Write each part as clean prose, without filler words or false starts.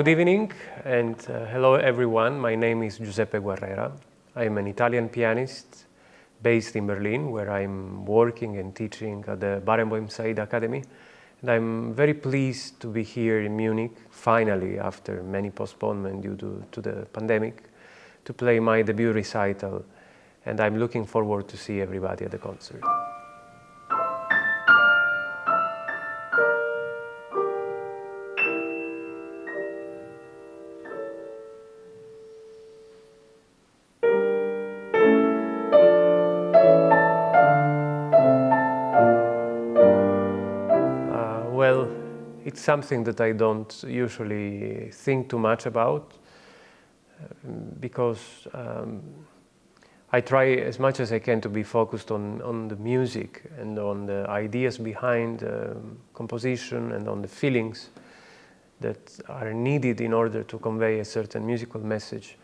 Good evening and hello everyone. My name is Giuseppe Guarrera. I am an Italian pianist based in Berlin, where I'm working and teaching at the Barenboim Said Academy. And I'm very pleased to be here in Munich, finally, after many postponements due to the pandemic, to play my debut recital. And I'm looking forward to see everybody at the concert. Well, it's something that I don't usually think too much about because I try as much as I can to be focused on the music and on the ideas behind composition and on the feelings that are needed in order to convey a certain musical message.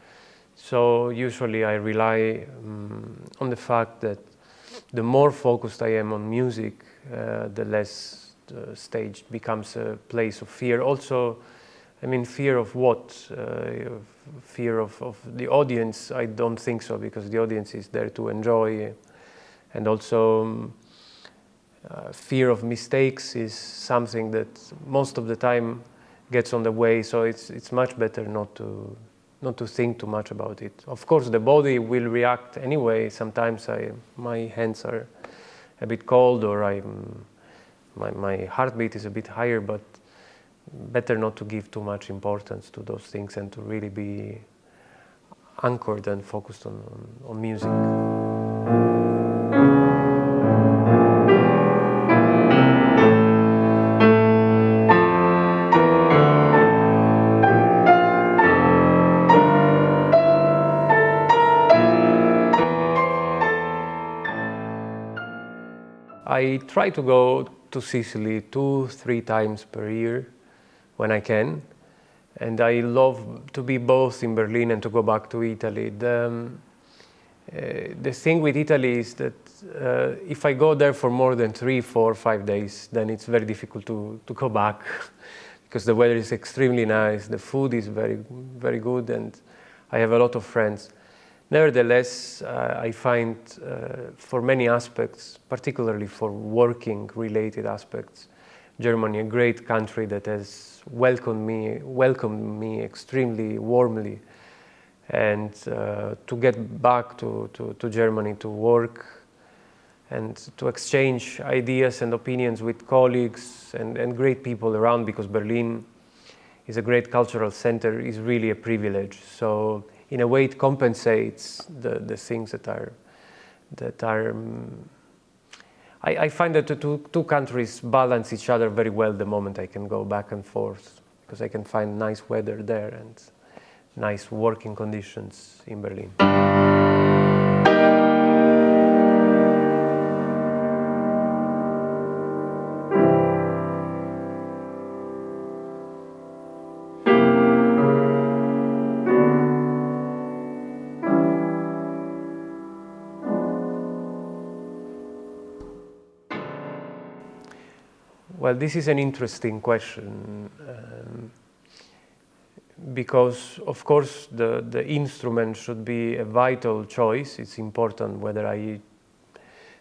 So usually I rely on the fact that the more focused I am on music, the less the stage becomes a place of fear. Also, I mean, fear of what? Fear of the audience? I don't think so, because the audience is there to enjoy. And also, fear of mistakes is something that most of the time gets on the way. So it's much better not to think too much about it. Of course, the body will react anyway. Sometimes my hands are a bit cold, or my heartbeat is a bit higher, but better not to give too much importance to those things and to really be anchored and focused on music. I try to go to Sicily 2-3 times per year when I can, and I love to be both in Berlin and to go back to Italy. The thing with Italy is that if I go there for more than 3, 4, 5 days, then it's very difficult to go back because the weather is extremely nice, the food is very, very good, and I have a lot of friends. Nevertheless, I find for many aspects, particularly for working-related aspects, Germany a great country that has welcomed me extremely warmly. And to get back to Germany to work and to exchange ideas and opinions with colleagues and great people around, because Berlin is a great cultural center, is really a privilege. So in a way, it compensates the things that are. I find that the two countries balance each other very well the moment I can go back and forth, because I can find nice weather there and nice working conditions in Berlin. Well, this is an interesting question because, of course, the instrument should be a vital choice. It's important whether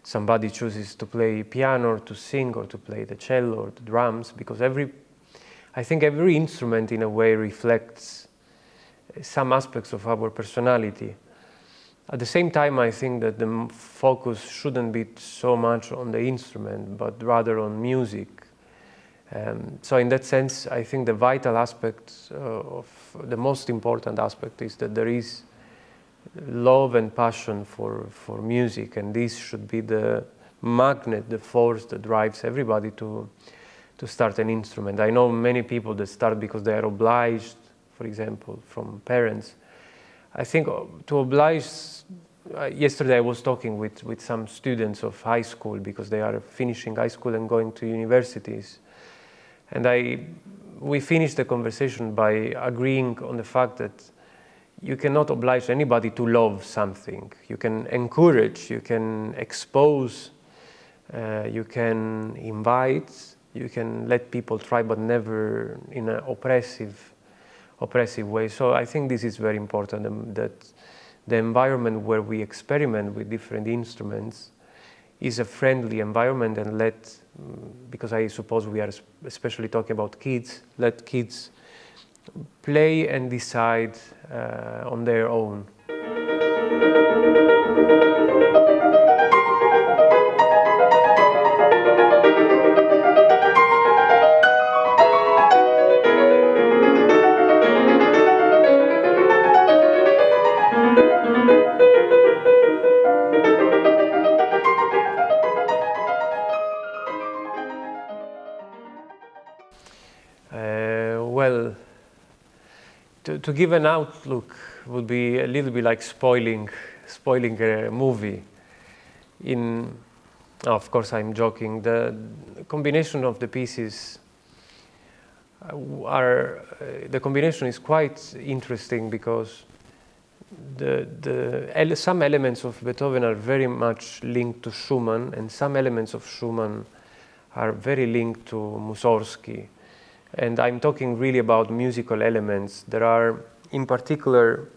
somebody chooses to play piano or to sing or to play the cello or the drums, because I think every instrument in a way reflects some aspects of our personality. At the same time, I think that the focus shouldn't be so much on the instrument, but rather on music. So in that sense, I think the vital aspect the most important aspect is that there is love and passion for music, and this should be the magnet, the force that drives everybody to start an instrument. I know many people that start because they are obliged, for example, from parents. I think to oblige, yesterday I was talking with some students of high school, because they are finishing high school and going to universities. And we finished the conversation by agreeing on the fact that you cannot oblige anybody to love something. You can encourage, you can expose, you can invite, you can let people try, but never in an oppressive oppressive way. So I think this is very important, that the environment where we experiment with different instruments is a friendly environment, and because I suppose we are especially talking about kids, let kids play and decide on their own. Well, to give an outlook would be a little bit like spoiling a movie. Of course, I'm joking. The combination of the pieces the combination is quite interesting, because some elements of Beethoven are very much linked to Schumann, and some elements of Schumann are very linked to Mussorgsky. And I'm talking really about musical elements. There are, in particular,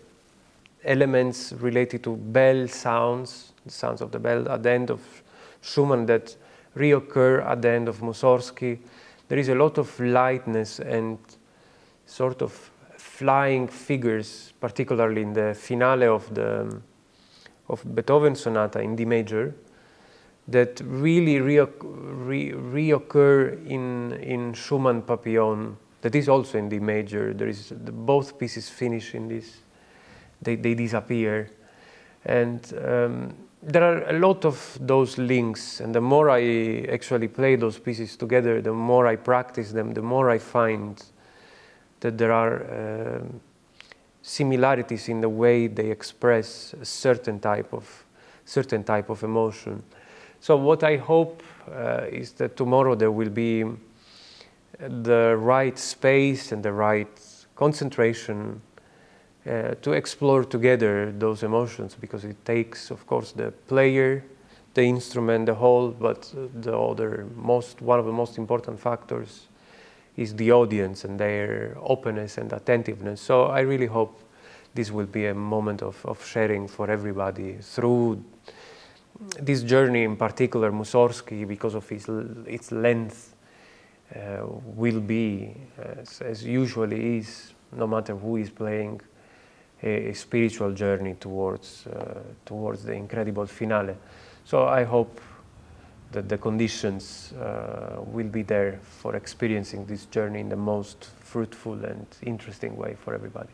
elements related to bell sounds, the sounds of the bell at the end of Schumann that reoccur at the end of Mussorgsky. There is a lot of lightness and sort of flying figures, particularly in the finale of Beethoven's sonata in D major, that really reoccur in Schumann Papillon, that is also in D major. There is both pieces finish in this, they disappear. And there are a lot of those links, and the more I actually play those pieces together, the more I practice them, the more I find that there are similarities in the way they express a certain type of emotion. So what I hope is that tomorrow there will be the right space and the right concentration to explore together those emotions, because it takes, of course, the player, the instrument, the whole, but one of the most important factors is the audience and their openness and attentiveness. So I really hope this will be a moment of sharing for everybody through this journey, in particular Mussorgsky, because of its length, will be, as usually is, no matter who is playing, a spiritual journey towards the incredible finale. So I hope that the conditions will be there for experiencing this journey in the most fruitful and interesting way for everybody.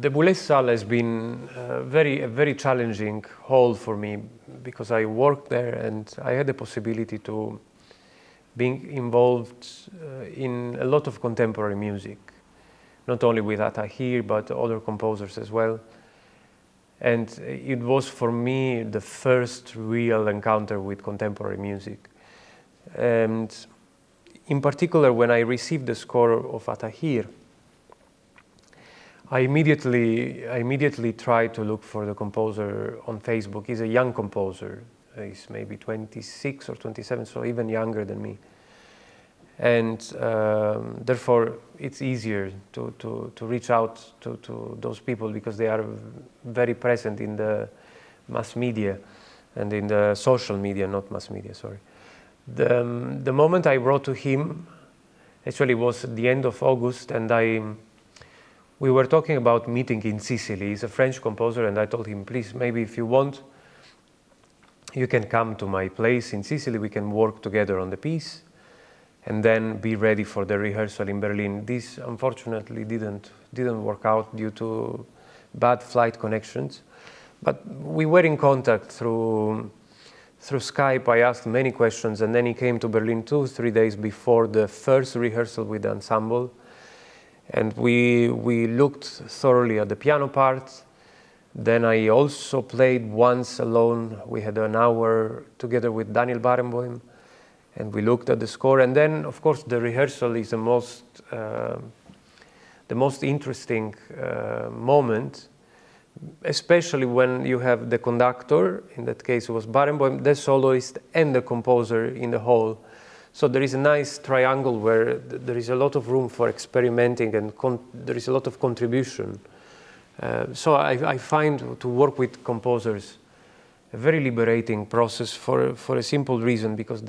The Herkulessaal has been a very challenging hall for me, because I worked there and I had the possibility to be involved in a lot of contemporary music, not only with Acht but other composers as well. And it was for me the first real encounter with contemporary music. And in particular, when I received the score of Acht, I immediately tried to look for the composer on Facebook. He's a young composer. He's maybe 26 or 27, so even younger than me. And therefore, it's easier to reach out to those people, because they are very present in the mass media and in the social media, not mass media, sorry. The moment I wrote to him, actually was at the end of August, and we were talking about meeting in Sicily. He's a French composer, and I told him, please, maybe if you want, you can come to my place in Sicily, we can work together on the piece, and then be ready for the rehearsal in Berlin. This unfortunately didn't work out due to bad flight connections, but we were in contact through Skype. I asked many questions, and then he came to Berlin 2-3 days before the first rehearsal with the ensemble. And we looked thoroughly at the piano part, Then I also played once alone. We had an hour together with Daniel Barenboim, and we looked at the score. And then, of course, the rehearsal is the most interesting moment, especially when you have the conductor, in that case it was Barenboim, the soloist, and the composer in the hall. So there is a nice triangle where there is a lot of room for experimenting, and there is a lot of contribution. So I find to work with composers a very liberating process for a simple reason, because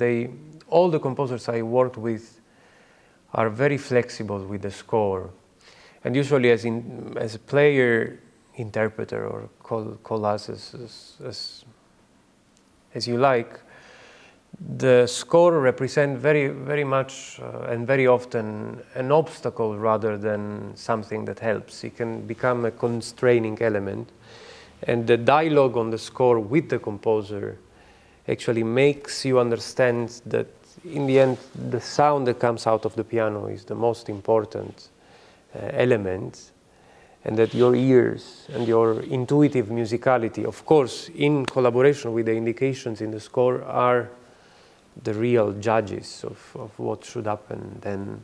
all the composers I worked with are very flexible with the score. And usually as a player, interpreter, or call us as you like, the score represents very much and very often an obstacle rather than something that helps. It can become a constraining element. And the dialogue on the score with the composer actually makes you understand that in the end, the sound that comes out of the piano is the most important element, and that your ears and your intuitive musicality, of course, in collaboration with the indications in the score, are the real judges of what should happen then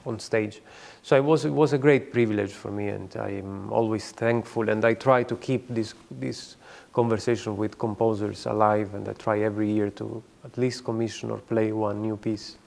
on stage. So it was a great privilege for me, and I'm always thankful, and I try to keep this conversation with composers alive, and I try every year to at least commission or play one new piece.